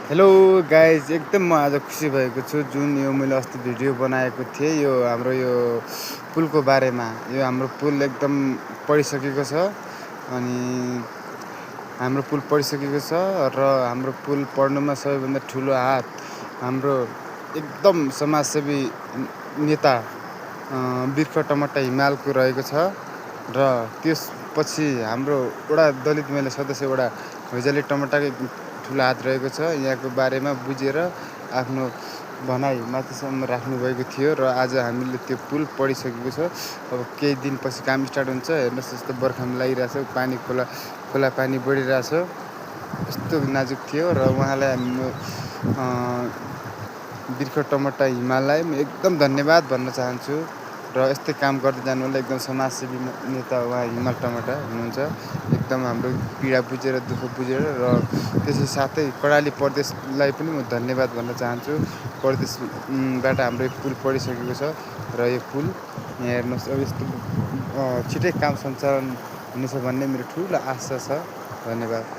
Hello guys एकदम म आज खुसी भएको छु जुन यो मैले अस्ति भिडियो बनाएको थिएँ यो हाम्रो यो पुलको बारेमा। यो हाम्रो पुल एकदम पढिसकेको छ अनि हाम्रो पुल पढिसकेको छ र हाम्रो पुल पढ्नुमा सबैभन्दा ठुलो हात हाम्रो एकदम समाजसेवी नेता बिर्ख टमट्टा हिमालको रहेको छ र त्यसपछि हाम्रो वडा दलित महिला सदस्य वडा भैजाली टमट्टाकै ठुलो हात रहेको छ। यहाँको बारेमा बुझेर आफ्नो भनाइ माथिसम्म राख्नुभएको थियो र आज हामीले त्यो पुल पढिसकेको छ। अब केही दिनपछि काम स्टार्ट हुन्छ। हेर्नुहोस् यस्तो बर्खामा लागिरहेछ, पानी खोला पानी बढिरहेछ। यस्तो नाजुक थियो र उहाँलाई बिर्ख टमट्टा हिमाललाई म एकदम धन्यवाद भन्न चाहन्छु र यस्तै काम गर्दै जानु होला। एकदम समाजसेवी नेता उहाँ हिमाल टमट्टा हुनुहुन्छ। एकदम हाम्रो पीडा बुझेर दुःख बुझेर र त्यसै साथै कर्णाली प्रदेशलाई पनि म धन्यवाद भन्न चाहन्छु। प्रदेशबाट हाम्रो यो पुल पढिसकेको छ र यो पुल यहाँ हेर्नुहोस् अब यस्तो छिटै काम सञ्चालन हुनेछ भन्ने मेरो ठुलो आशा छ। धन्यवाद।